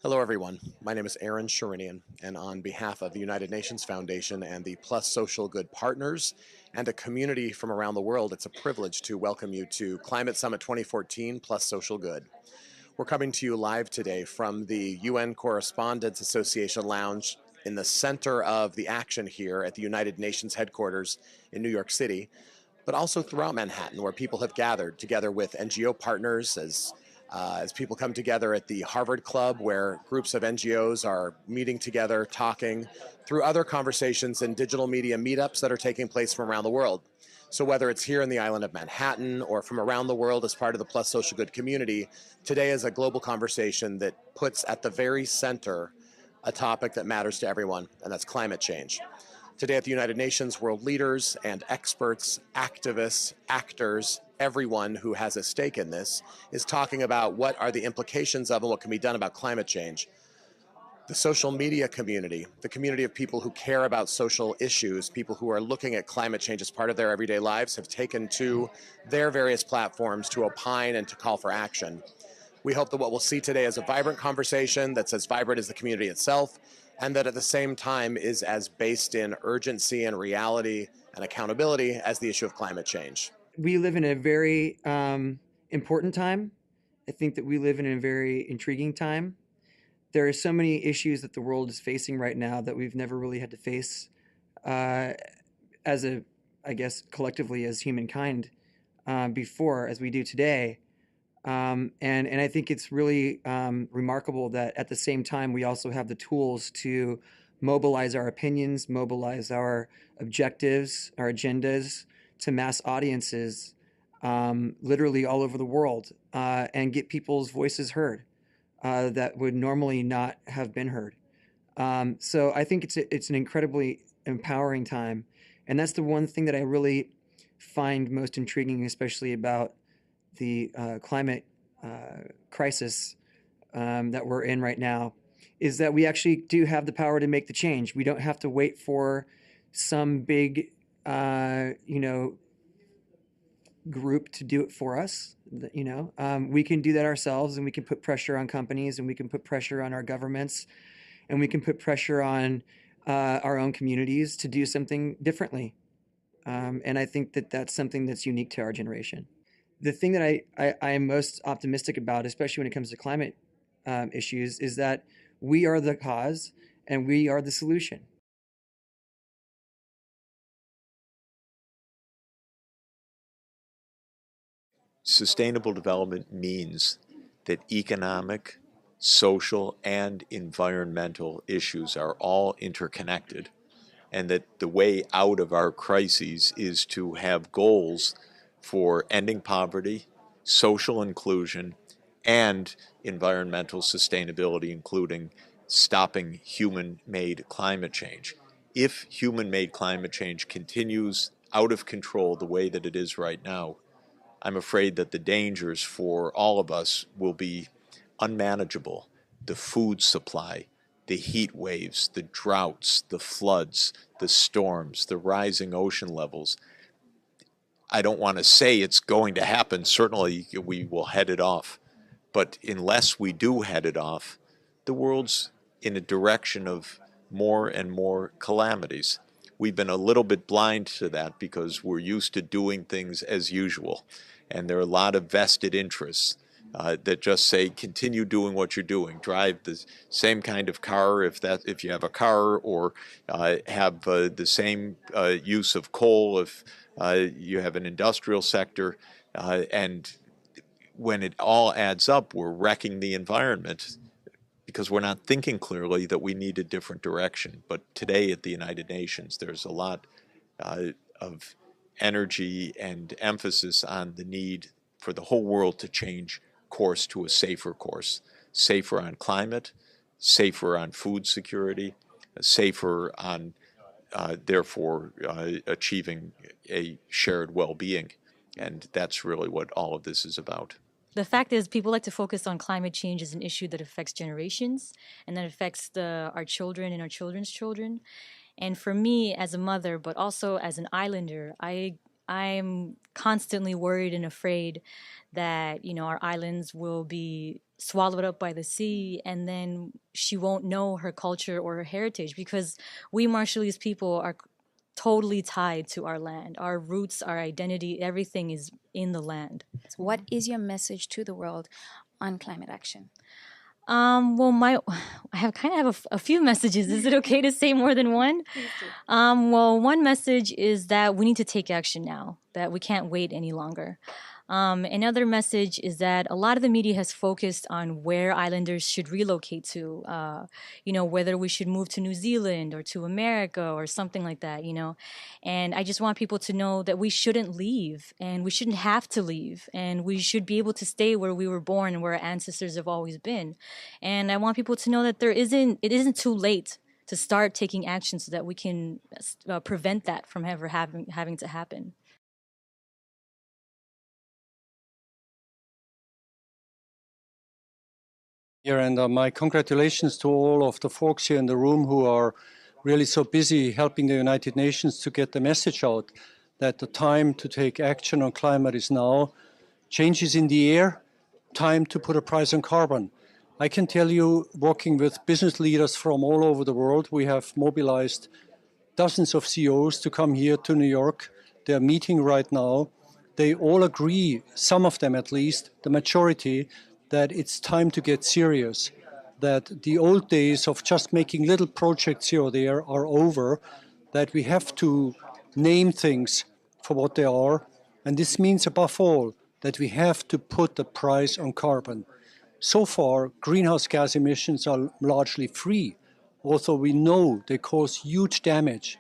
Hello, everyone. My name is Aaron Sherinian, and on behalf of the United Nations Foundation and the Plus Social Good partners and a community from around the world, it's a privilege to welcome you to Climate Summit 2014 Plus Social Good. We're coming to you live today from the UN Correspondents Association Lounge in the center of the action here at the United Nations headquarters in New York City, but also throughout Manhattan, where people have gathered together with NGO partners as people come together at the Harvard Club, where groups of NGOs are meeting together, talking through other conversations and digital media meetups that are taking place from around the world. So whether it's here in the island of Manhattan or from around the world as part of the Plus Social Good community, today is a global conversation that puts at the very center a topic that matters to everyone, and that's climate change. Today at the United Nations, world leaders and experts, activists, actors, everyone who has a stake in this is talking about what are the implications of and what can be done about climate change. The social media community, the community of people who care about social issues, people who are looking at climate change as part of their everyday lives, have taken to their various platforms to opine and to call for action. We hope that what we'll see today is a vibrant conversation that's as vibrant as the community itself, and that at the same time is as based in urgency and reality and accountability as the issue of climate change. We live in a very important time. I think that we live in a very intriguing time. There are so many issues that the world is facing right now that we've never really had to face uh, as a, I guess, collectively as humankind before, as we do today. And I think it's really remarkable that at the same time we also have the tools to mobilize our opinions, mobilize our objectives, our agendas to mass audiences, literally all over the world, and get people's voices heard that would normally not have been heard. So I think it's an incredibly empowering time, and that's the one thing that I really find most intriguing, especially about the climate crisis that we're in right now, is that we actually do have the power to make the change. We don't have to wait for some big, group to do it for us. We can do that ourselves, and we can put pressure on companies, and we can put pressure on our governments, and we can put pressure on our own communities to do something differently. And I think that that's something that's unique to our generation. The thing that I am most optimistic about, especially when it comes to climate issues, is that we are the cause and we are the solution. Sustainable development means that economic, social, and environmental issues are all interconnected, and that the way out of our crises is to have goals for ending poverty, social inclusion, and environmental sustainability, including stopping human-made climate change. If human-made climate change continues out of control the way that it is right now, I'm afraid that the dangers for all of us will be unmanageable. The food supply, the heat waves, the droughts, the floods, the storms, the rising ocean levels. I don't want to say it's going to happen. Certainly we will head it off. But unless we do head it off, the world's in a direction of more and more calamities. We've been a little bit blind to that because we're used to doing things as usual. And there are a lot of vested interests that just say, continue doing what you're doing. Drive the same kind of car if you have a car, or have the same use of coal if you have an industrial sector. And when it all adds up, we're wrecking the environment because we're not thinking clearly that we need a different direction. But today at the United Nations, there's a lot of energy and emphasis on the need for the whole world to change course to a safer course, safer on climate, safer on food security, safer on, therefore, achieving a shared well-being. And that's really what all of this is about. The fact is, people like to focus on climate change as an issue that affects generations and that affects our children and our children's children. And for me, as a mother, but also as an islander, I'm constantly worried and afraid that our islands will be swallowed up by the sea, and then she won't know her culture or her heritage, because we Marshallese people are totally tied to our land. Our roots, our identity, everything is in the land. What is your message to the world on climate action? Well, I have a few messages. Is it okay to say more than one? Please do. Well, one message is that we need to take action now, that we can't wait any longer. Another message is that a lot of the media has focused on where islanders should relocate to, whether we should move to New Zealand or to America or something like that, And I just want people to know that we shouldn't leave, and we shouldn't have to leave, and we should be able to stay where we were born and where our ancestors have always been. And I want people to know that it isn't too late to start taking action so that we can prevent that from ever having to happen. Here, and my congratulations to all of the folks here in the room who are really so busy helping the United Nations to get the message out that the time to take action on climate is now. Change is in the air, time to put a price on carbon. I can tell you, working with business leaders from all over the world, we have mobilized dozens of CEOs to come here to New York. They're meeting right now. They all agree, some of them at least, the majority, that it's time to get serious, that the old days of just making little projects here or there are over, that we have to name things for what they are. And this means, above all, that we have to put a price on carbon. So far, greenhouse gas emissions are largely free, although we know they cause huge damage.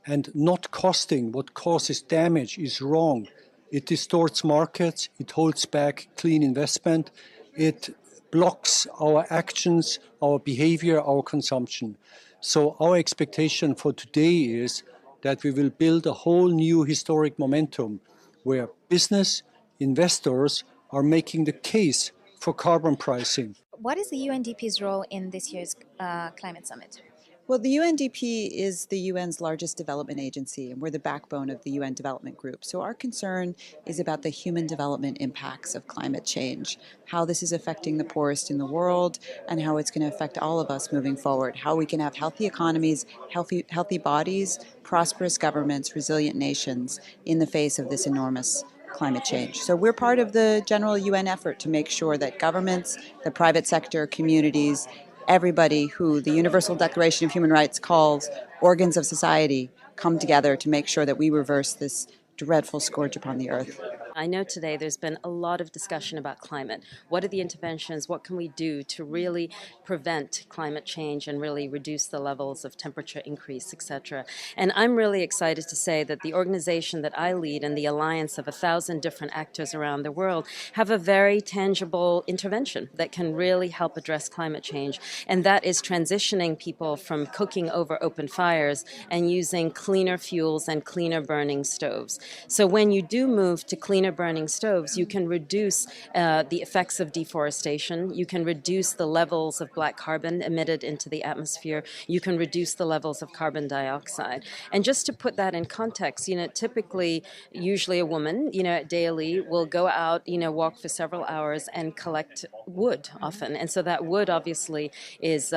And not costing what causes damage is wrong. It distorts markets, it holds back clean investment, it blocks our actions, our behavior, our consumption. So our expectation for today is that we will build a whole new historic momentum where business, investors are making the case for carbon pricing. What is the UNDP's role in this year's climate summit? Well, the UNDP is the UN's largest development agency, and we're the backbone of the UN Development Group. So our concern is about the human development impacts of climate change, how this is affecting the poorest in the world, and how it's going to affect all of us moving forward, how we can have healthy economies, healthy bodies, prosperous governments, resilient nations in the face of this enormous climate change. So we're part of the general UN effort to make sure that governments, the private sector, communities, everybody who the Universal Declaration of Human Rights calls organs of society come together to make sure that we reverse this dreadful scourge upon the earth. I know today there's been a lot of discussion about climate. What are the interventions? What can we do to really prevent climate change and really reduce the levels of temperature increase, etc.? And I'm really excited to say that the organization that I lead and the alliance of 1,000 different actors around the world have a very tangible intervention that can really help address climate change. And that is transitioning people from cooking over open fires and using cleaner fuels and cleaner burning stoves. So when you do move to cleaner burning stoves, you can reduce the effects of deforestation, you can reduce the levels of black carbon emitted into the atmosphere, you can reduce the levels of carbon dioxide. And just to put that in context, typically, usually a woman, daily will go out, walk for several hours and collect wood often. And so that wood obviously is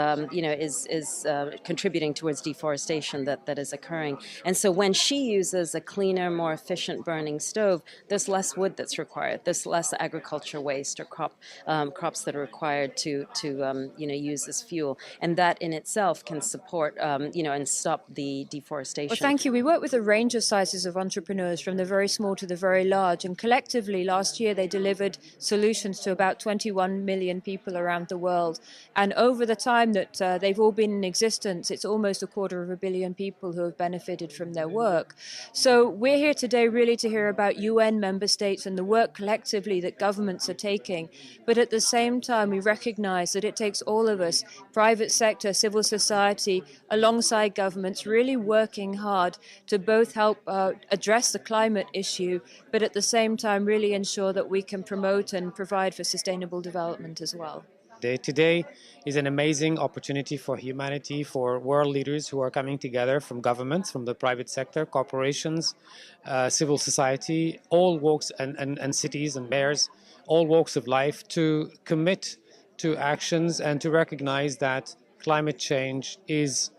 contributing towards deforestation that is occurring. And so when she uses a cleaner, more efficient burning stove, there's less wood that's required. There's less agriculture waste or crops that are required to use this fuel, and that in itself can support and stop the deforestation. Well, thank you. We work with a range of sizes of entrepreneurs, from the very small to the very large, and collectively last year they delivered solutions to about 21 million people around the world. And over the time that they've all been in existence, it's almost 250 million people who have benefited from their work. So we're here today really to hear about UN member states and the work collectively that governments are taking. But at the same time, we recognize that it takes all of us, private sector, civil society, alongside governments, really working hard to both help address the climate issue, but at the same time really ensure that we can promote and provide for sustainable development as well. Today is an amazing opportunity for humanity, for world leaders who are coming together from governments, from the private sector, corporations, civil society, all walks and cities and mayors, all walks of life, to commit to actions and to recognize that climate change is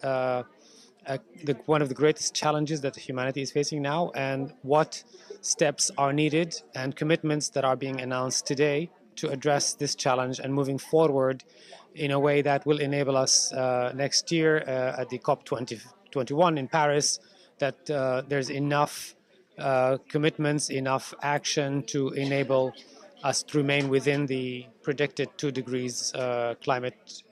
one of the greatest challenges that humanity is facing now, and what steps are needed and commitments that are being announced today to address this challenge and moving forward in a way that will enable us next year at the COP21 in Paris, that there's enough commitments, enough action to enable us to remain within the predicted 2 degrees climate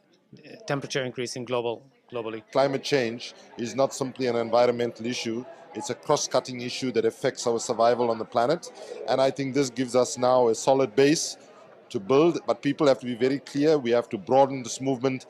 temperature increase in globally. Climate change is not simply an environmental issue, it's a cross-cutting issue that affects our survival on the planet. And I think this gives us now a solid base to build, but people have to be very clear. We have to broaden this movement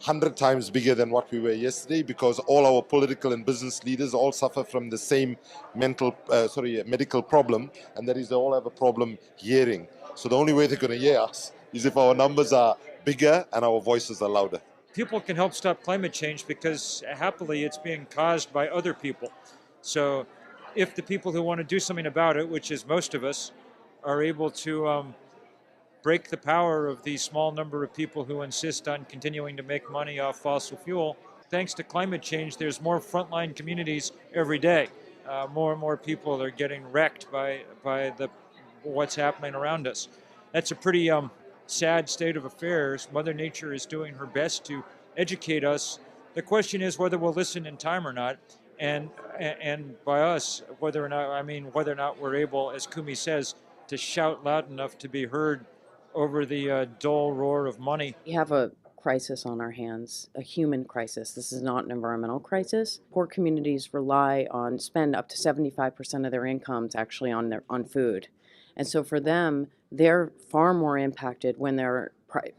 100 times bigger than what we were yesterday, because all our political and business leaders all suffer from the same medical problem, and that is they all have a problem hearing. So the only way they're going to hear us is if our numbers are bigger and our voices are louder. People can help stop climate change because happily it's being caused by other people. So if the people who want to do something about it, which is most of us, are able to break the power of the small number of people who insist on continuing to make money off fossil fuel, thanks to climate change, there's more frontline communities every day. More and more people are getting wrecked by what's happening around us. That's a pretty sad state of affairs. Mother Nature is doing her best to educate us. The question is whether we'll listen in time or not, and by us, whether or not we're able, as Kumi says, to shout loud enough to be heard over the dull roar of money. We have a crisis on our hands, a human crisis. This is not an environmental crisis. Poor communities spend up to 75% of their incomes actually on food. And so for them, they're far more impacted when their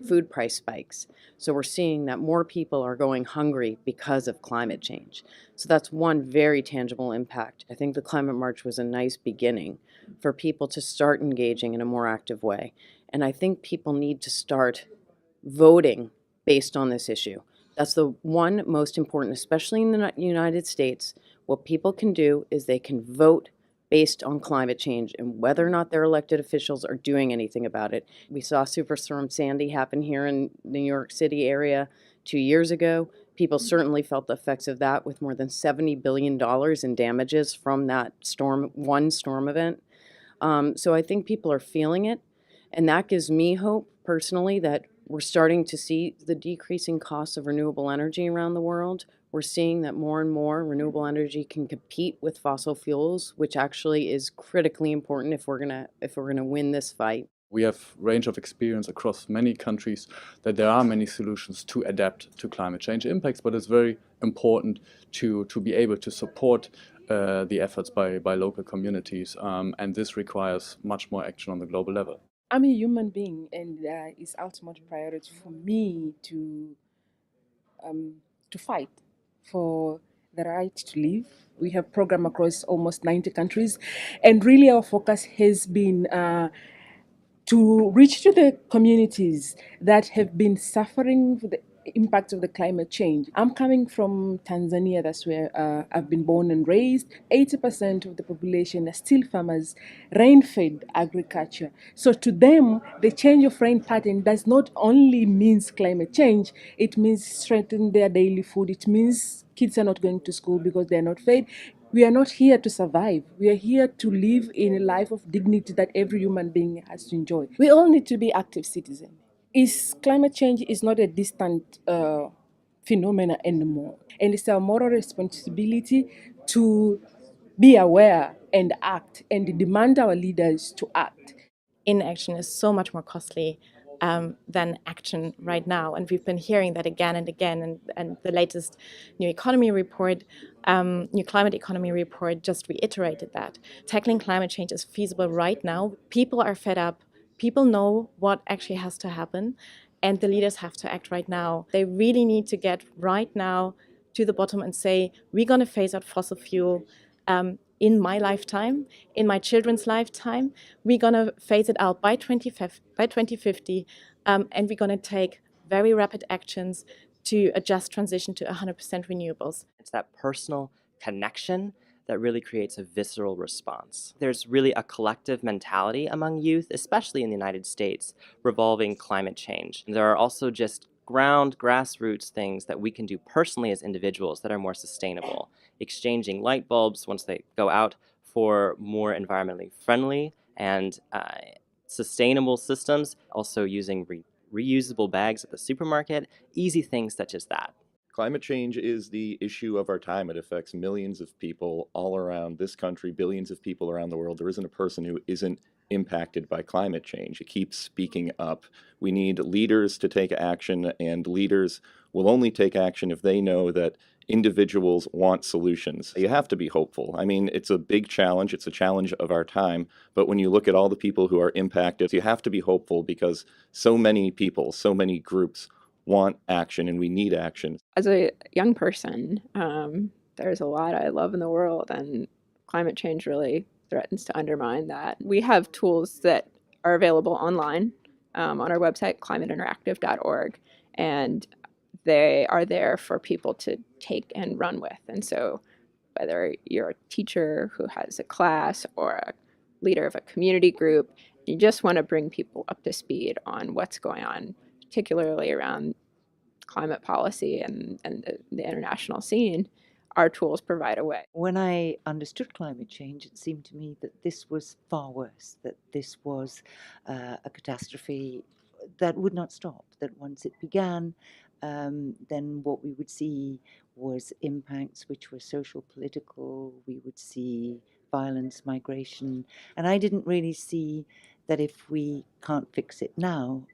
food price spikes. So we're seeing that more people are going hungry because of climate change. So that's one very tangible impact. I think the Climate March was a nice beginning for people to start engaging in a more active way. And I think people need to start voting based on this issue. That's the one most important, especially in the United States. What people can do is they can vote based on climate change and whether or not their elected officials are doing anything about it. We saw Superstorm Sandy happen here in the New York City area 2 years ago. People certainly felt the effects of that, with more than $70 billion in damages from that one storm event. So I think people are feeling it, and that gives me hope personally that we're starting to see the decreasing costs of renewable energy around the world. We're seeing that more and more renewable energy can compete with fossil fuels, which actually is critically important if we're gonna win this fight. We have range of experience across many countries that there are many solutions to adapt to climate change impacts, but it's very important to be able to support the efforts by local communities, and this requires much more action on the global level. I'm a human being, and it's ultimate priority for me to fight for the right to live. We have programs across almost 90 countries, and really our focus has been to reach to the communities that have been suffering for the impact of the climate change. I'm coming from Tanzania, that's where I've been born and raised. 80% of the population are still farmers, rain-fed agriculture. So to them, the change of rain pattern does not only mean climate change, it means strengthening their daily food. It means kids are not going to school because they're not fed. We are not here to survive. We are here to live in a life of dignity that every human being has to enjoy. We all need to be active citizens. Climate change is not a distant phenomenon anymore. And it's our moral responsibility to be aware and act and demand our leaders to act. Inaction is so much more costly than action right now. And we've been hearing that again and again. And the latest new climate economy report just reiterated that. Tackling climate change is feasible right now. People are fed up. People know what actually has to happen, and the leaders have to act right now. They really need to get right now to the bottom and say, we're going to phase out fossil fuel in my lifetime, in my children's lifetime. We're going to phase it out by 2050, and we're going to take very rapid actions to adjust transition to 100% renewables. It's that personal connection that really creates a visceral response. There's really a collective mentality among youth, especially in the United States, revolving climate change. There are also just grassroots things that we can do personally as individuals that are more sustainable. Exchanging light bulbs once they go out for more environmentally friendly and sustainable systems, also using reusable bags at the supermarket, easy things such as that. Climate change is the issue of our time. It affects millions of people all around this country, billions of people around the world. There isn't a person who isn't impacted by climate change. It keeps speaking up. We need leaders to take action, and leaders will only take action if they know that individuals want solutions. You have to be hopeful. I mean, it's a big challenge. It's a challenge of our time. But when you look at all the people who are impacted, you have to be hopeful because so many people, so many groups want action, and we need action. As a young person, there's a lot I love in the world, and climate change really threatens to undermine that. We have tools that are available online on our website, climateinteractive.org, and they are there for people to take and run with. And so whether you're a teacher who has a class or a leader of a community group, you just want to bring people up to speed on what's going on, particularly around climate policy and the international scene, our tools provide a way. When I understood climate change, it seemed to me that this was far worse, that this was a catastrophe that would not stop, that once it began, then what we would see was impacts which were social, political. We would see violence, migration, and I didn't really see that if we can't fix it now,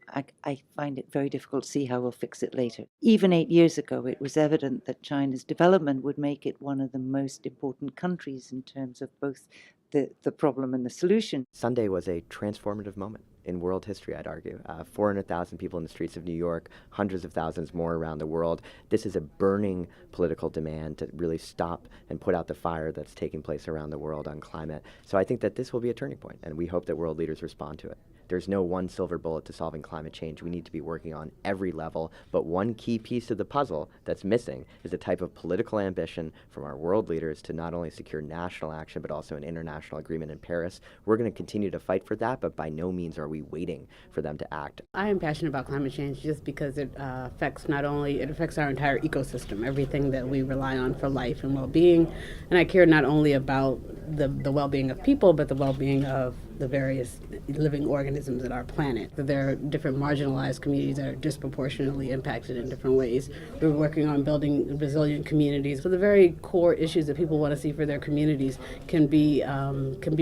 I find it very difficult to see how we'll fix it later. Even 8 years ago, it was evident that China's development would make it one of the most important countries in terms of both the problem and the solution. Sunday was a transformative moment in world history, I'd argue. 400,000 people in the streets of New York, hundreds of thousands more around the world. This is a burning political demand to really stop and put out the fire that's taking place around the world on climate. So I think that this will be a turning point, and we hope that world leaders respond to it. There's no one silver bullet to solving climate change. We need to be working on every level, but one key piece of the puzzle that's missing is a type of political ambition from our world leaders to not only secure national action, but also an international agreement in Paris. We're going to continue to fight for that, but by no means are we waiting for them to act. I am passionate about climate change just because it affects our entire ecosystem, everything that we rely on for life and well-being. And I care not only about the well-being of people, but the well-being of the various living organisms on our planet. There are different marginalized communities that are disproportionately impacted in different ways. We're working on building resilient communities. So the very core issues that people want to see for their communities can be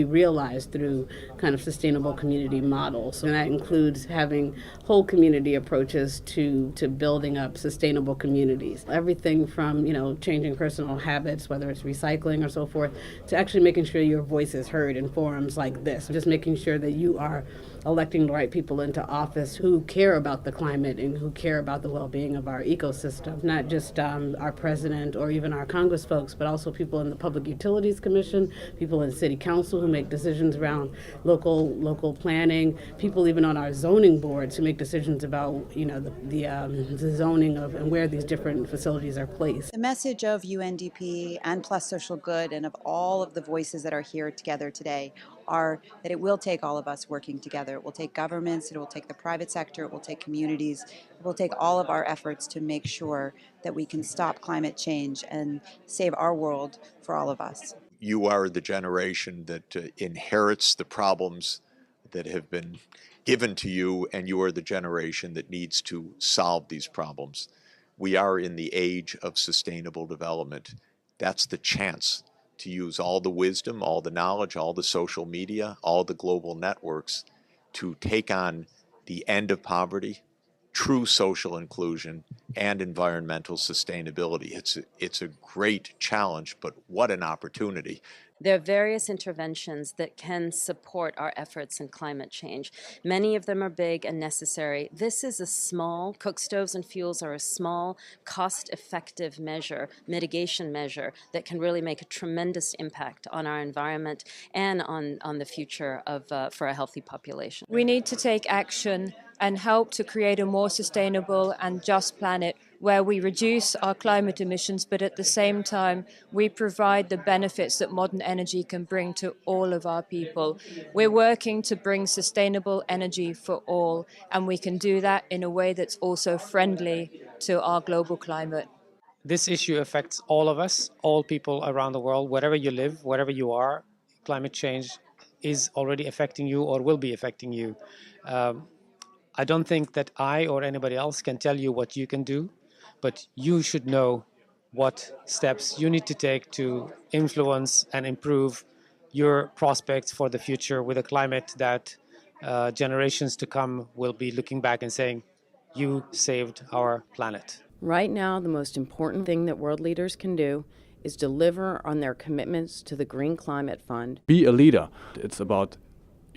realized through kind of sustainable community models. And that includes having whole community approaches to building up sustainable communities. Everything from, changing personal habits, whether it's recycling or so forth, to actually making sure your voice is heard in forums like this. Just making sure that you are electing the right people into office who care about the climate and who care about the well-being of our ecosystem. Not just our president or even our Congress folks, but also people in the Public Utilities Commission, people in City Council who make decisions around local planning, people even on our zoning boards who make decisions about the zoning of and where these different facilities are placed. The message of UNDP and Plus Social Good and of all of the voices that are here together today are that it will take all of us working together. It will take governments, it will take the private sector, it will take communities, it will take all of our efforts to make sure that we can stop climate change and save our world for all of us. You are the generation that inherits the problems that have been given to you, and you are the generation that needs to solve these problems. We are in the age of sustainable development. That's the chance to use all the wisdom, all the knowledge, all the social media, all the global networks to take on the end of poverty, true social inclusion, and environmental sustainability. It's a great challenge, but what an opportunity. There are various interventions that can support our efforts in climate change. Many of them are big and necessary. This is a small, cook stoves and fuels are a small, cost-effective mitigation measure that can really make a tremendous impact on our environment and on the future of for a healthy population. We need to take action and help to create a more sustainable and just planet where we reduce our climate emissions, but at the same time, we provide the benefits that modern energy can bring to all of our people. We're working to bring sustainable energy for all, and we can do that in a way that's also friendly to our global climate. This issue affects all of us, all people around the world, wherever you live, wherever you are. Climate change is already affecting you or will be affecting you. I don't think that I or anybody else can tell you what you can do, but you should know what steps you need to take to influence and improve your prospects for the future with a climate that generations to come will be looking back and saying, you saved our planet. Right now, the most important thing that world leaders can do is deliver on their commitments to the Green Climate Fund. Be a leader. It's about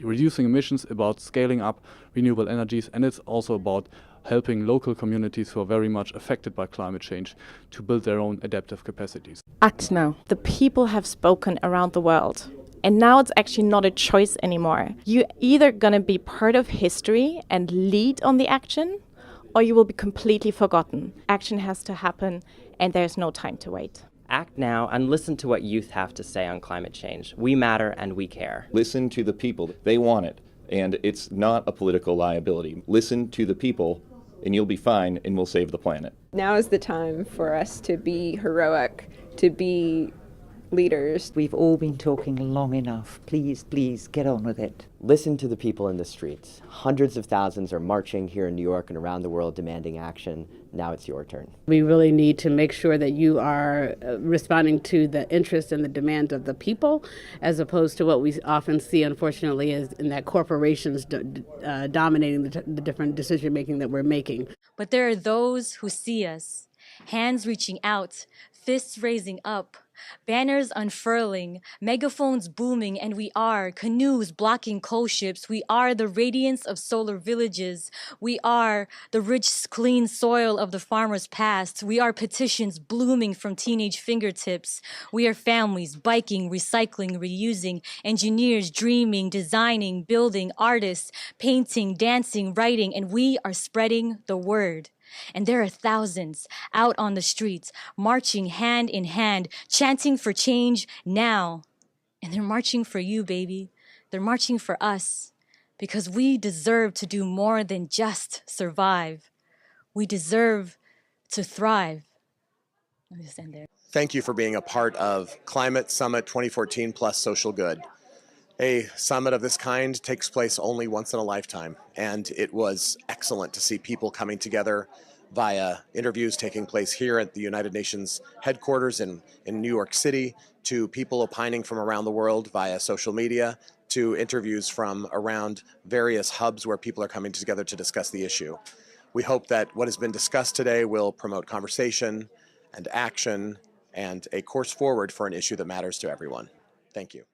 reducing emissions, about scaling up renewable energies, and it's also about helping local communities who are very much affected by climate change to build their own adaptive capacities. Act now. The people have spoken around the world. And now it's actually not a choice anymore. You're either going to be part of history and lead on the action, or you will be completely forgotten. Action has to happen, and there's no time to wait. Act now and listen to what youth have to say on climate change. We matter and we care. Listen to the people. They want it, and it's not a political liability. Listen to the people, and you'll be fine, and we'll save the planet. Now is the time for us to be heroic, to be leaders. We've all been talking long enough. Please, please, get on with it. Listen to the people in the streets. Hundreds of thousands are marching here in New York and around the world demanding action. Now it's your turn. We really need to make sure that you are responding to the interests and the demands of the people, as opposed to what we often see, unfortunately, is in that corporations dominating the different decision making that we're making. But there are those who see us, hands reaching out, fists raising up, banners unfurling, megaphones booming, and we are canoes blocking coal ships. We are the radiance of solar villages. We are the rich, clean soil of the farmer's past. We are petitions blooming from teenage fingertips. We are families biking, recycling, reusing, engineers dreaming, designing, building, artists painting, dancing, writing, and we are spreading the word. And there are thousands out on the streets, marching hand in hand, chanting for change now. And they're marching for you, baby. They're marching for us, because we deserve to do more than just survive. We deserve to thrive. Let me just end there. Thank you for being a part of Climate Summit 2014 plus Social Good. A summit of this kind takes place only once in a lifetime, and it was excellent to see people coming together via interviews taking place here at the United Nations headquarters in New York City, to people opining from around the world via social media, to interviews from around various hubs where people are coming together to discuss the issue. We hope that what has been discussed today will promote conversation and action and a course forward for an issue that matters to everyone. Thank you.